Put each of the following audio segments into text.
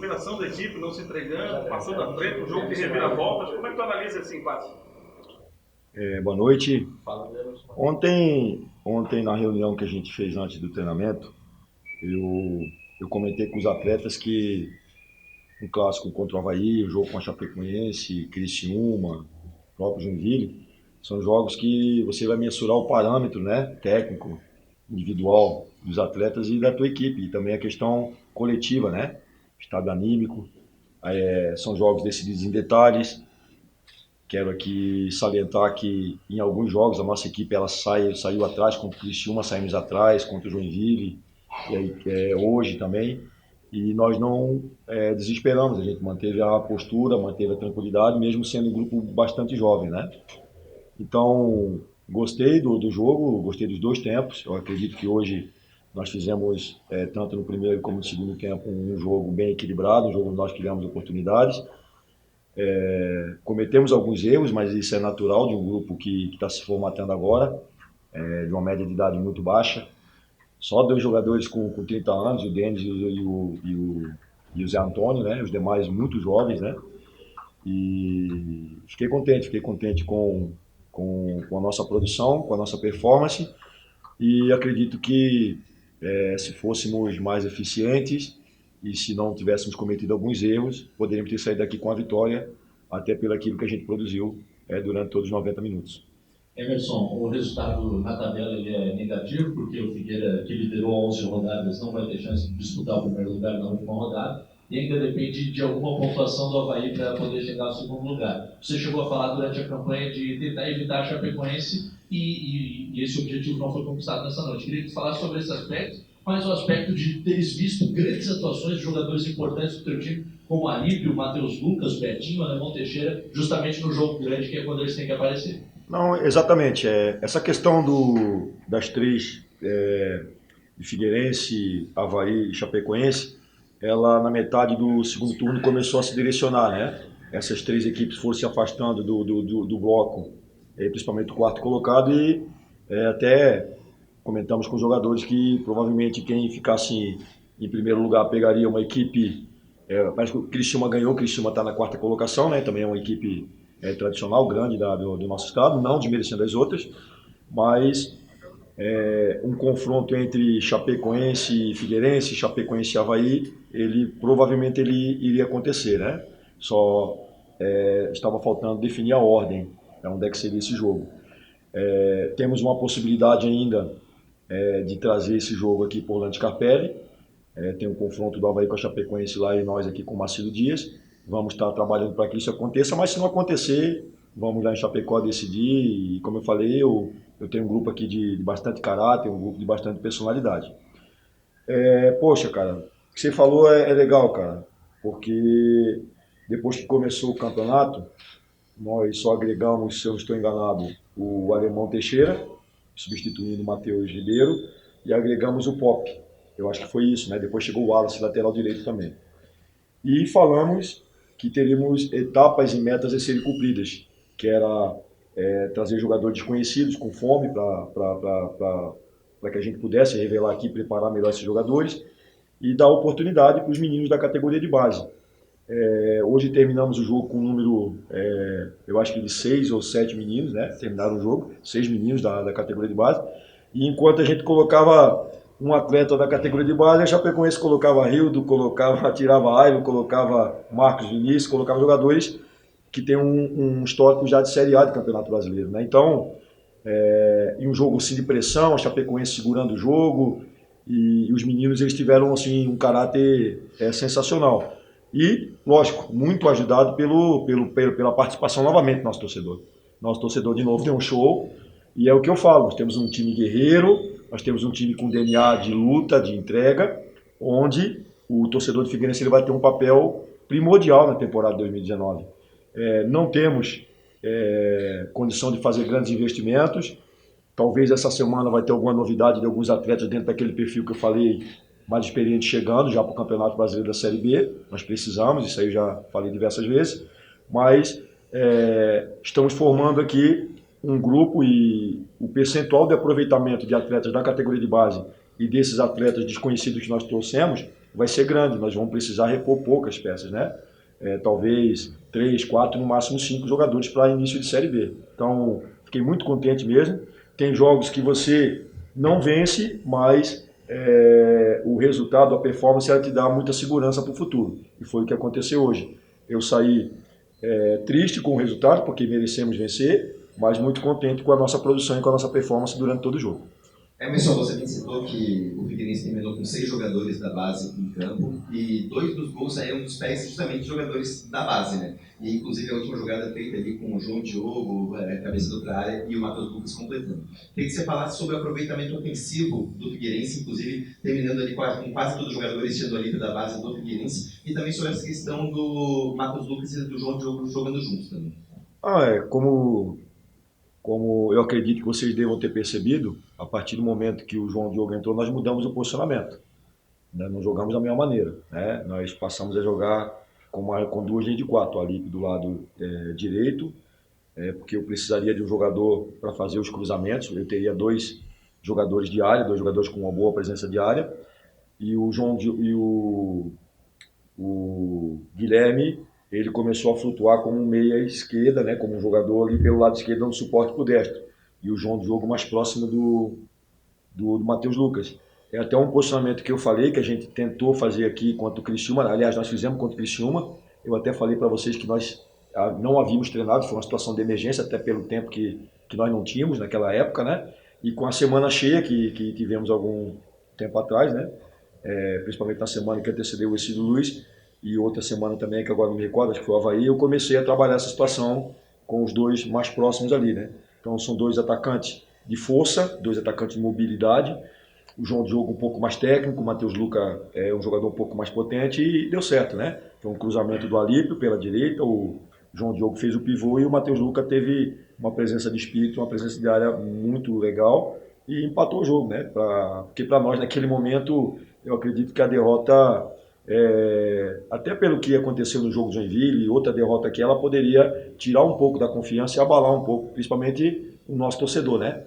superação da equipe, não se entregando, passando à frente, um jogo de reviravoltas. Como é que tu analisa esse empate? Boa noite. Ontem na reunião que a gente fez antes do treinamento, eu comentei com os atletas que um clássico contra o Avaí, o jogo com a Chapecoense, Criciúma, próprio Joinville, são jogos que você vai mensurar o parâmetro, né, técnico, individual dos atletas e da tua equipe, e também a questão coletiva, né, estado anímico. São jogos decididos em detalhes. Quero aqui salientar que em alguns jogos a nossa equipe ela saiu atrás, contra o Criciúma saímos atrás, contra o Joinville, e aí, hoje também. E nós não desesperamos, a gente manteve a postura, manteve a tranquilidade, mesmo sendo um grupo bastante jovem, né? Então, gostei do jogo, gostei dos dois tempos. Eu acredito que hoje nós fizemos, tanto no primeiro como no segundo tempo, um jogo bem equilibrado, um jogo onde nós criamos oportunidades. Cometemos alguns erros, mas isso é natural de um grupo que está se formatando agora, de uma média de idade muito baixa. Só dois jogadores com 30 anos, o Denis e o Zé Antônio, né? Os demais muito jovens, né? E fiquei contente com a nossa produção, com a nossa performance e acredito que se fôssemos mais eficientes e se não tivéssemos cometido alguns erros, poderíamos ter saído daqui com a vitória, até pelo aquilo que a gente produziu durante todos os 90 minutos. Emerson, o resultado na tabela ele é negativo, porque o Figueira, que liderou 11 rodadas, não vai ter chance de disputar o primeiro lugar na última rodada, e ainda depende de alguma pontuação do Avaí para poder chegar ao segundo lugar. Você chegou a falar durante a campanha de tentar evitar a Chapecoense e esse objetivo não foi conquistado nessa noite. Queria que você falasse sobre esse aspecto, mas o aspecto de teres visto grandes atuações de jogadores importantes do teu time, como Alípio, Matheus Lucas, Betinho, Alemão Teixeira, justamente no jogo grande, que é quando eles têm que aparecer. Não, exatamente. Essa questão das três, de Figueirense, Avaí e Chapecoense, ela na metade do segundo turno começou a se direcionar, né? Essas três equipes foram se afastando do bloco, principalmente o quarto colocado, e até comentamos com os jogadores que provavelmente quem ficasse em primeiro lugar pegaria uma equipe. Parece que o Criciúma ganhou, o Criciúma está na quarta colocação, né? Também é uma equipe tradicional, grande do nosso estado, não desmerecendo as outras, mas um confronto entre Chapecoense e Figueirense, Chapecoense e Avaí, provavelmente ele iria acontecer, né? Só estava faltando definir a ordem, onde é que seria esse jogo. Temos uma possibilidade ainda de trazer esse jogo aqui por Orlando Scarpelli. Tem um confronto do Avaí com a Chapecoense lá e nós aqui com o Marcelo Dias. Vamos estar trabalhando para que isso aconteça, mas se não acontecer, vamos lá em Chapecó decidir. E como eu falei, eu tenho um grupo aqui de bastante caráter, um grupo de bastante personalidade. Poxa, cara, o que você falou é legal, cara, porque depois que começou o campeonato, nós só agregamos, se eu não estou enganado, o Alemão Teixeira, substituindo o Matheus Ribeiro, e agregamos o Pop. Eu acho que foi isso, né? Depois chegou o Wallace, lateral direito também. E falamos que teríamos etapas e metas a serem cumpridas, que era trazer jogadores desconhecidos com fome para que a gente pudesse revelar aqui, preparar melhor esses jogadores e dar oportunidade para os meninos da categoria de base. Hoje terminamos o jogo com um número, eu acho que de 6 ou 7 meninos, né? Terminaram o jogo, 6 meninos da categoria de base. E enquanto a gente colocava um atleta da categoria de base, a Chapecoense colocava Rildo, tirava Ailo, colocava Marcos Vinícius, colocava jogadores que têm um histórico já de Série A de Campeonato Brasileiro, né? Então, em um jogo assim de pressão, a Chapecoense segurando o jogo, e os meninos eles tiveram assim um caráter sensacional. E, lógico, muito ajudado pela participação novamente do nosso torcedor. Nosso torcedor, de novo, deu um show. E é o que eu falo, nós temos um time guerreiro, nós temos um time com DNA de luta, de entrega, onde o torcedor do Figueirense ele vai ter um papel primordial na temporada de 2019. Não temos condição de fazer grandes investimentos. Talvez essa semana vai ter alguma novidade de alguns atletas dentro daquele perfil que eu falei, mais experiente chegando já para o Campeonato Brasileiro da Série B. Nós precisamos, isso aí eu já falei diversas vezes, mas estamos formando aqui um grupo e o percentual de aproveitamento de atletas da categoria de base e desses atletas desconhecidos que nós trouxemos vai ser grande, nós vamos precisar repor poucas peças, né? Talvez 3, 4, no máximo 5 jogadores para início de Série B. Então, fiquei muito contente mesmo. Tem jogos que você não vence, mas o resultado, a performance, ela te dá muita segurança para o futuro. E foi o que aconteceu hoje. Eu saí triste com o resultado, porque merecemos vencer, mas muito contente com a nossa produção e com a nossa performance durante todo o jogo. Emerson, você bem citou que o Figueirense terminou com 6 jogadores da base em campo e 2 dos gols saíram dos pés justamente de jogadores da base, né? E inclusive a última jogada feita ali com o João Diogo, cabeça da outra área, e o Matheus Lucas completando. Queria que você falasse sobre o aproveitamento ofensivo do Figueirense, inclusive terminando ali com quase todos os jogadores sendo ali da base do Figueirense, e também sobre essa questão do Matheus Lucas e do João Diogo jogando juntos também. Como eu acredito que vocês devam ter percebido, a partir do momento que o João Diogo entrou, nós mudamos o posicionamento. Né? Não jogamos da mesma maneira. Né? Nós passamos a jogar com 2 linhas de 4, ali do lado direito, porque eu precisaria de um jogador para fazer os cruzamentos. Eu teria 2 jogadores de área, 2 jogadores com uma boa presença de área, e o Guilherme, ele começou a flutuar como um meia esquerda, né, como um jogador ali pelo lado esquerdo dando suporte para o destro. E o João Diogo mais próximo do Matheus Lucas. É até um posicionamento que eu falei, que a gente tentou fazer aqui contra o Criciúma. Aliás, nós fizemos contra o Criciúma. Eu até falei para vocês que nós não havíamos treinado, foi uma situação de emergência, até pelo tempo que nós não tínhamos naquela época, né? E com a semana cheia que tivemos algum tempo atrás, né? Principalmente na semana que antecedeu o Cícero Luiz, e outra semana também, que agora não me recordo, acho que foi o Avaí, eu comecei a trabalhar essa situação com os 2 mais próximos ali, né? Então são 2 atacantes de força, 2 atacantes de mobilidade, o João Diogo um pouco mais técnico, o Matheus Lucas é um jogador um pouco mais potente e deu certo, né? Foi um cruzamento do Alípio pela direita, o João Diogo fez o pivô e o Matheus Lucas teve uma presença de espírito, uma presença de área muito legal e empatou o jogo, né? Porque para nós naquele momento, eu acredito que a derrota, até pelo que aconteceu no jogo de Joinville e outra derrota aqui, ela poderia tirar um pouco da confiança e abalar um pouco, principalmente o nosso torcedor, né?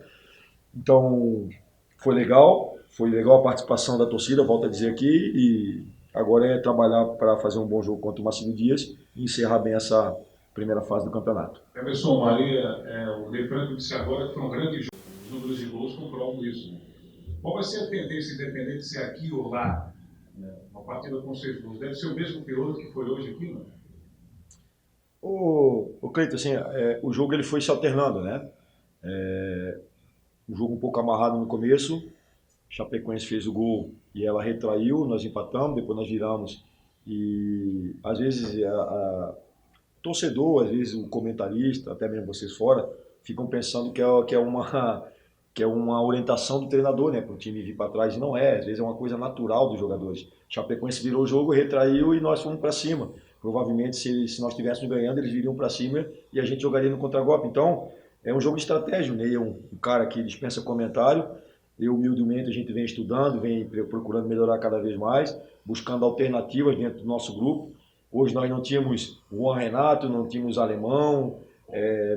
Então, foi legal a participação da torcida, volto a dizer aqui, e agora é trabalhar para fazer um bom jogo contra o Marcelo Dias e encerrar bem essa primeira fase do campeonato. Emerson, Maria, o De Franco disse agora que foi um grande jogo, os números de gols comprovam isso. Né? Qual vai ser a tendência, independente de ser aqui ou lá, né? Uma partida com 6 gols? Deve ser o mesmo teor que foi hoje aqui, não? O Cleiton, assim, o jogo ele foi se alternando, né? Um jogo um pouco amarrado no começo, Chapecoense fez o gol e ela retraiu, nós empatamos, depois nós viramos e às vezes torcedor, às vezes o comentarista, até mesmo vocês fora, ficam pensando que é uma orientação do treinador, né, para o time vir para trás, e não é, às vezes é uma coisa natural dos jogadores. Chapecoense virou o jogo, retraiu e nós fomos para cima. Provavelmente se nós estivéssemos ganhando, eles viriam para cima e a gente jogaria no contragolpe. Então, é um jogo de estratégia, o Ney é um cara que dispensa comentário. Eu, humildemente, a gente vem estudando, vem procurando melhorar cada vez mais, buscando alternativas dentro do nosso grupo. Hoje nós não tínhamos o Juan Renato, não tínhamos Alemão,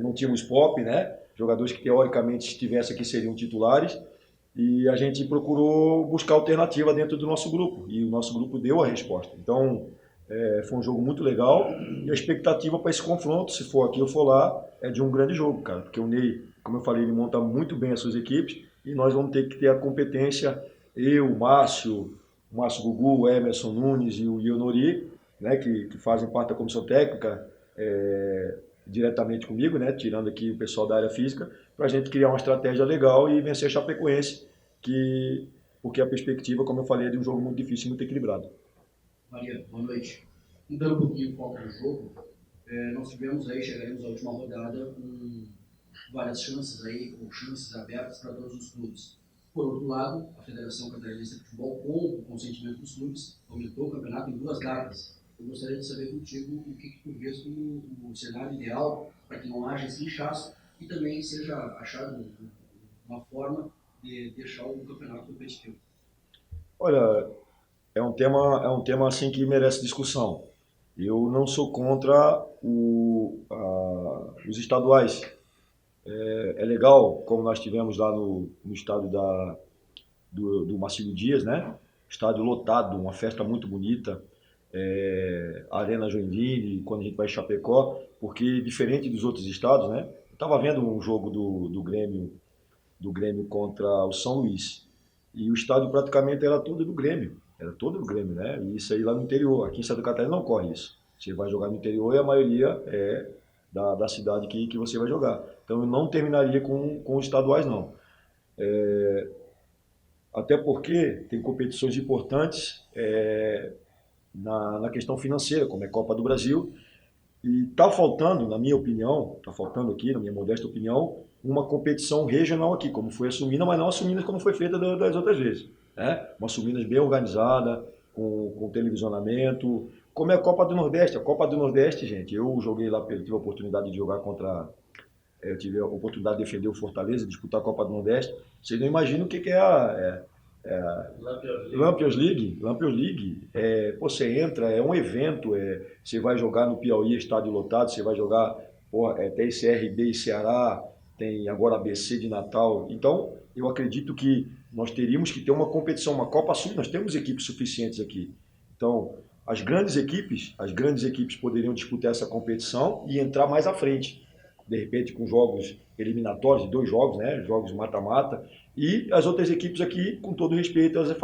não tínhamos Pop, né? Jogadores que teoricamente, se estivessem aqui, seriam titulares. E a gente procurou buscar alternativa dentro do nosso grupo. E o nosso grupo deu a resposta. Então, foi um jogo muito legal. E a expectativa para esse confronto, se for aqui ou for lá, é de um grande jogo, cara. Porque o Ney, como eu falei, ele monta muito bem as suas equipes. E nós vamos ter que ter a competência, eu, o Márcio Gugu, o Emerson Nunes e o Ionori, né, que fazem parte da comissão técnica, diretamente comigo, né, tirando aqui o pessoal da área física, para a gente criar uma estratégia legal e vencer a Chapecoense, porque a perspectiva, como eu falei, é de um jogo muito difícil e muito equilibrado. Maria, boa noite. Mudando um pouquinho o foco do jogo, nós chegaremos à última rodada com várias chances aí, com chances abertas para todos os clubes. Por outro lado, a Federação Catarinense de Futebol, com o consentimento dos clubes, aumentou o campeonato em 2 datas. Eu gostaria de saber contigo o que tu vês como o cenário ideal para que não haja esse inchaço e também seja achado uma forma de deixar o campeonato competitivo. Olha, é um tema assim que merece discussão. Eu não sou contra os estaduais. É legal, como nós tivemos lá no estado do Marcílio Dias, né? estádio lotado, uma festa muito bonita, Arena Joinville, quando a gente vai em Chapecó, porque diferente dos outros estados, né? Eu estava vendo um jogo do Grêmio contra o São Luís, e o estádio praticamente era todo do Grêmio, né? E isso aí lá no interior, aqui em Santa Catarina não ocorre isso. Você vai jogar no interior e a maioria é da cidade que você vai jogar. Então eu não terminaria com os estaduais, não. Até porque tem competições importantes na questão financeira, como é Copa do Brasil, e está faltando, na minha opinião, está faltando aqui, na minha modesta opinião, uma competição regional aqui, como foi a Suminas, mas não a Suminas como foi feita das outras vezes. Né? Uma Suminas bem organizada, com televisionamento, como é a Copa do Nordeste. A Copa do Nordeste, gente, eu joguei lá, tive a oportunidade de jogar eu tive a oportunidade de defender o Fortaleza, disputar a Copa do Nordeste. Vocês não imaginam o que é Lampions League. Pô, você entra, é um evento, você vai jogar no Piauí, estádio lotado, você vai jogar, tem CRB e Ceará, tem agora ABC de Natal. Então, eu acredito que nós teríamos que ter uma competição, uma Copa Sul, nós temos equipes suficientes aqui. Então, as grandes equipes poderiam disputar essa competição e entrar mais à frente. De repente, com jogos eliminatórios, 2 jogos, né? Jogos mata-mata. E as outras equipes aqui, com todo respeito, elas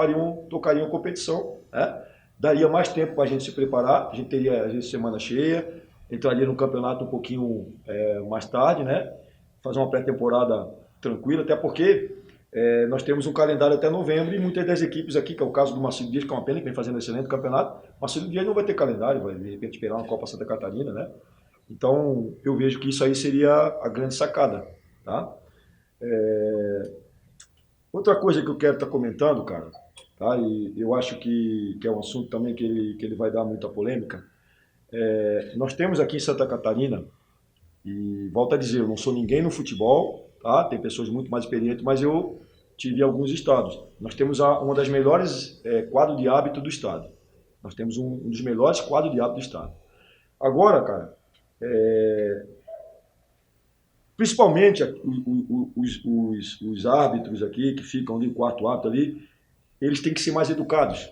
tocariam a competição. Né? Daria mais tempo para a gente se preparar, a gente teria, às vezes, semana cheia, entraria no campeonato um pouquinho mais tarde, né? Fazer uma pré-temporada tranquila, até porque nós temos um calendário até novembro e muitas das equipes aqui, que é o caso do Marcílio Dias, que é uma pena, que vem fazendo um excelente campeonato, Marcílio Dias não vai ter calendário, vai de repente esperar uma Copa Santa Catarina, né? Então, eu vejo que isso aí seria a grande sacada, tá? Outra coisa que eu quero estar comentando, cara, tá? E eu acho que é um assunto também que ele vai dar muita polêmica. Nós temos aqui em Santa Catarina, e volto a dizer, eu não sou ninguém no futebol, tá? Tem pessoas muito mais experientes, mas eu tive alguns estados. Nós temos uma das melhores quadros de hábito do estado. Nós temos um dos melhores quadros de hábito do estado. Agora, cara, principalmente os árbitros aqui, que ficam ali, o quarto árbitro ali, eles têm que ser mais educados.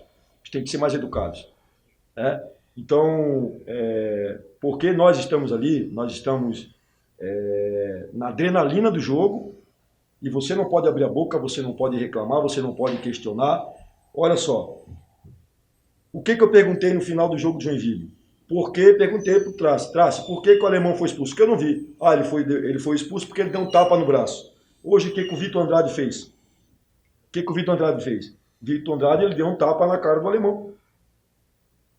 Né? Então, porque nós estamos ali, nós estamos na adrenalina do jogo, e você não pode abrir a boca, você não pode reclamar, você não pode questionar. Olha só, o que eu perguntei no final do jogo de Joinville? Perguntei para o Trace, por que o alemão foi expulso? Porque eu não vi. Ele foi expulso porque ele deu um tapa no braço. Hoje, o que o Vitor Andrade fez? Vitor Andrade, ele deu um tapa na cara do alemão.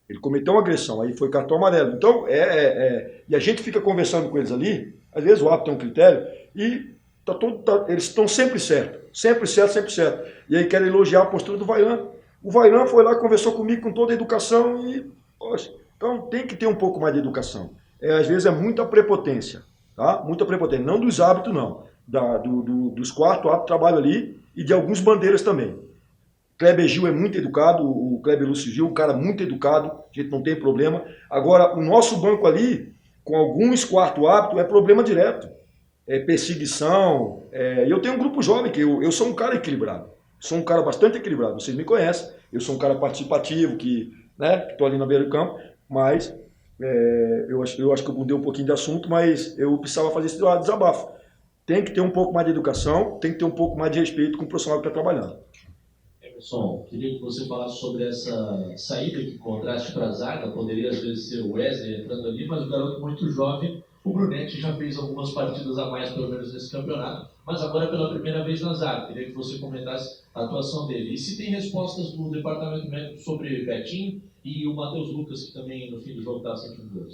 Ele cometeu uma agressão, aí foi cartão amarelo. Então, e a gente fica conversando com eles ali, às vezes o árbitro tem um critério, e eles estão sempre certo. E aí querem elogiar a postura do Vairan. O Vairan foi lá, conversou comigo com toda a educação e, poxa, então tem que ter um pouco mais de educação. Às vezes é muita prepotência, tá? Muita prepotência, não dos árbitros não, dos quartos árbitros trabalham ali e de alguns bandeiras também. Kleber Gil é muito educado, o Kleber Lúcio Gil, um cara muito educado, a gente não tem problema. Agora, o nosso banco ali, com alguns quartos árbitros, é problema direto. Perseguição. Eu tenho um grupo jovem, que eu sou um cara equilibrado. Sou um cara bastante equilibrado, vocês me conhecem. Eu sou um cara participativo, que estou ali na beira do campo, mas eu acho que eu mudei um pouquinho de assunto, mas eu precisava fazer esse desabafo. Tem que ter um pouco mais de educação, tem que ter um pouco mais de respeito com o profissional que está trabalhando. Emerson, queria que você falasse sobre essa saída que contraste para a zaga. Poderia às vezes ser o Wesley entrando ali, mas o garoto muito jovem, o Brunetti, já fez algumas partidas a mais, pelo menos nesse campeonato, mas agora pela primeira vez na zaga. Queria que você comentasse a atuação dele. E se tem respostas do departamento médico sobre Betinho e o Matheus Lucas, que também no fim do jogo estava sentindo dores.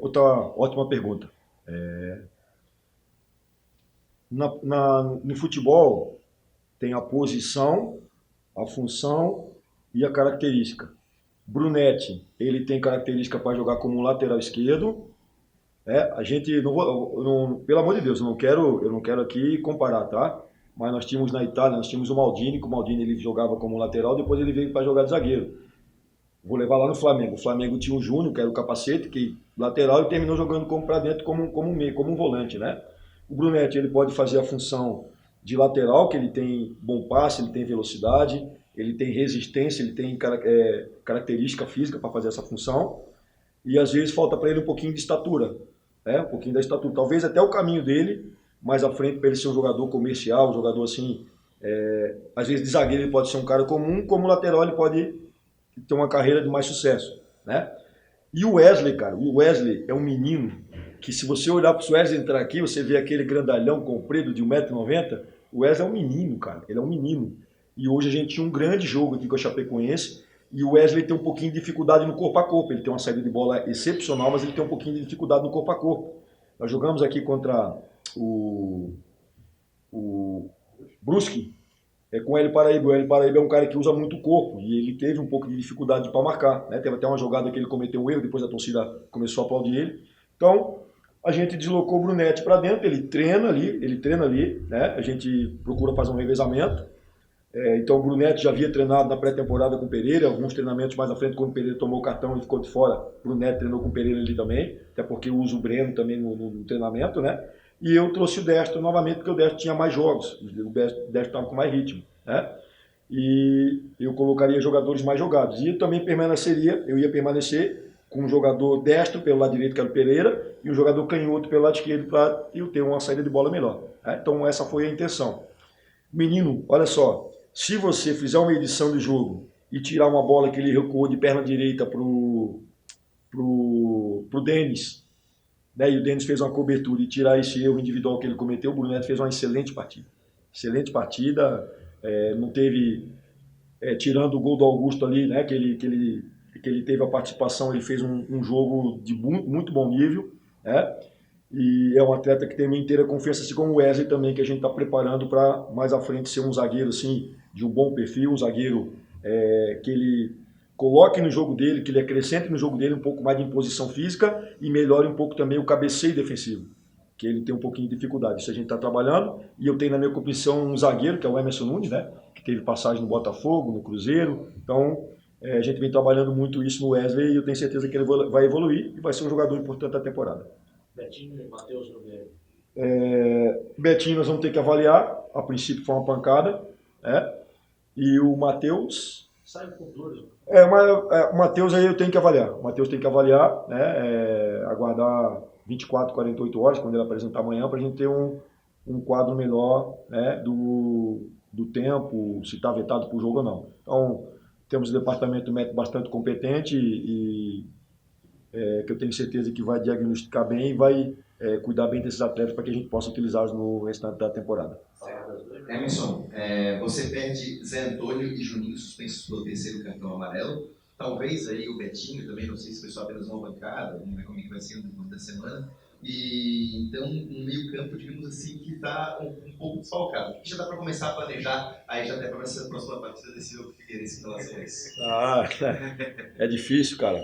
Outra ótima pergunta. No futebol, tem a posição, a função e a característica. Brunetti, ele tem característica para jogar como lateral esquerdo. A gente, pelo amor de Deus, eu não quero aqui comparar, tá? Mas nós tínhamos na Itália, nós tínhamos o Maldini, que o Maldini ele jogava como lateral, depois ele veio para jogar de zagueiro. Vou levar lá no Flamengo. O Flamengo tinha o Júnior, que era o capacete, que lateral, e terminou jogando para dentro como um volante, né? O Brunetti, ele pode fazer a função de lateral, que ele tem bom passe, ele tem velocidade, ele tem resistência, ele tem característica física para fazer essa função, e às vezes falta para ele um pouquinho de estatura, né? Um pouquinho da estatura. Talvez até o caminho dele, mais à frente, para ele ser um jogador comercial, um jogador assim, às vezes de zagueiro ele pode ser um cara comum, como lateral ele pode ter uma carreira de mais sucesso, né? E o Wesley, cara, o Wesley é um menino que, se você olhar para o Wesley entrar aqui, você vê aquele grandalhão comprido de 1,90 m, o Wesley é um menino, cara, ele é um menino. E hoje a gente tinha um grande jogo aqui com a Chapecoense, e o Wesley tem um pouquinho de dificuldade no corpo a corpo. Ele tem uma saída de bola excepcional, mas ele tem um pouquinho de dificuldade no corpo a corpo. Nós jogamos aqui contra o Brusque, com o Hélio Paraíba. O Hélio Paraíba é um cara que usa muito o corpo, e ele teve um pouco de dificuldade para marcar, né? Teve até uma jogada que ele cometeu um erro, depois a torcida começou a aplaudir ele. Então, a gente deslocou o Brunetti para dentro, ele treina ali, né? A gente procura fazer um revezamento. Então o Brunetti já havia treinado na pré-temporada com o Pereira, alguns treinamentos mais à frente, quando o Pereira tomou o cartão e ficou de fora, o Brunetti treinou com o Pereira ali também, até porque eu uso o Breno também no treinamento, né? E eu trouxe o Destro novamente, porque o Destro tinha mais jogos, o Destro estava com mais ritmo, né? E eu colocaria jogadores mais jogados. E eu também eu ia permanecer com um jogador destro pelo lado direito, que era o Pereira, e um jogador canhoto pelo lado esquerdo, para eu ter uma saída de bola melhor, né? Então essa foi a intenção. Menino, olha só, se você fizer uma edição de jogo e tirar uma bola que ele recuou de perna direita pro Denis, né, e o Denis fez uma cobertura, e tirar esse erro individual que ele cometeu, o Brunetti fez uma excelente partida. Excelente partida, não teve, tirando o gol do Augusto ali, né, que ele teve a participação, ele fez um jogo de muito bom nível, né? E é um atleta que tem minha inteira confiança, assim como o Wesley também, que a gente está preparando para mais à frente ser um zagueiro assim, de um bom perfil, um zagueiro que ele coloque no jogo dele, que ele acrescente no jogo dele um pouco mais de imposição física e melhore um pouco também o cabeceio defensivo, que ele tem um pouquinho de dificuldade. Isso a gente está trabalhando, e eu tenho na minha comissão um zagueiro, que é o Emerson Nunes, né, que teve passagem no Botafogo, no Cruzeiro. Então a gente vem trabalhando muito isso no Wesley, e eu tenho certeza que ele vai evoluir e vai ser um jogador importante da temporada. Betinho e Matheus no meio. Betinho nós vamos ter que avaliar, a princípio foi uma pancada, né? E o Matheus... Sai com dores. O Matheus aí eu tenho que avaliar, né? Aguardar 24, 48 horas, quando ele apresentar amanhã, para a gente ter um quadro melhor, né, do tempo, se está vetado para o jogo ou não. Então, temos um departamento médico bastante competente e que eu tenho certeza que vai diagnosticar bem e vai cuidar bem desses atletas para que a gente possa utilizá-los no restante da temporada. Emerson, você perde Zé Antônio e Juninho suspensos pelo terceiro cartão amarelo. Talvez aí o Betinho também, não sei se foi só apenas uma bancada, vamos ver como é que vai ser no decorrer da semana. E então, um meio-campo, digamos assim, que está um pouco desfalcado. O que já dá para começar a planejar aí já até para essa próxima partida desse jogo Figueirense em relação a isso? É difícil, cara.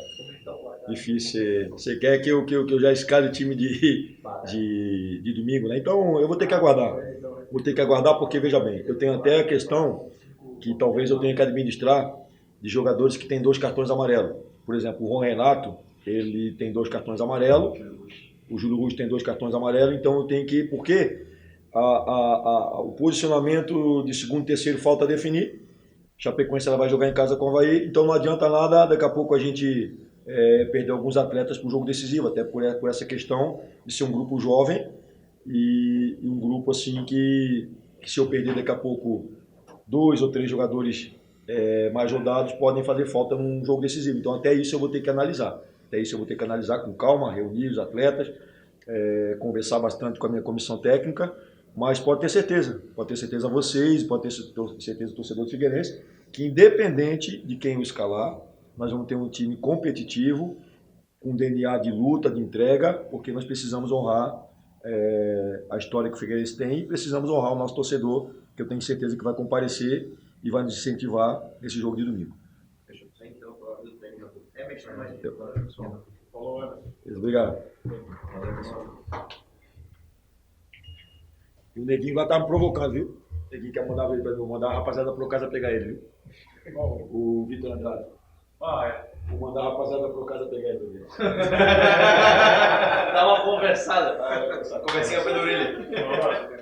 Difícil. Você quer que eu já escale time de domingo, né? Então eu vou ter que aguardar. Porque, veja bem, eu tenho até a questão que talvez eu tenha que administrar de jogadores que têm 2 cartões amarelos. Por exemplo, o Ron Renato, ele tem 2 cartões amarelos, o Júlio Russo tem 2 cartões amarelos, então eu tenho que... Porque o posicionamento de segundo e terceiro falta definir. Chapecoense ela vai jogar em casa com o Avaí, então não adianta nada, daqui a pouco a gente perder alguns atletas para o jogo decisivo, até por essa questão de ser um grupo jovem e um grupo assim que se eu perder daqui a pouco 2 ou 3 jogadores mais rodados podem fazer falta num jogo decisivo. Então até isso eu vou ter que analisar. Com calma, reunir os atletas, conversar bastante com a minha comissão técnica, mas pode ter certeza vocês, pode ter certeza o torcedor do Figueirense, que independente de quem o escalar, nós vamos ter um time competitivo, com DNA de luta, de entrega, porque nós precisamos honrar a história que o Figueirense tem e precisamos honrar o nosso torcedor, que eu tenho certeza que vai comparecer e vai nos incentivar nesse jogo de domingo. Obrigado. E o Neguinho vai estar me provocando, viu? O Neguinho quer mandar a rapaziada para casa pegar ele, viu? O Vitor Andrade. Vou mandar a rapaziada para casa pegar ele, viu? Dá uma conversada. A conversinha foi da orelha.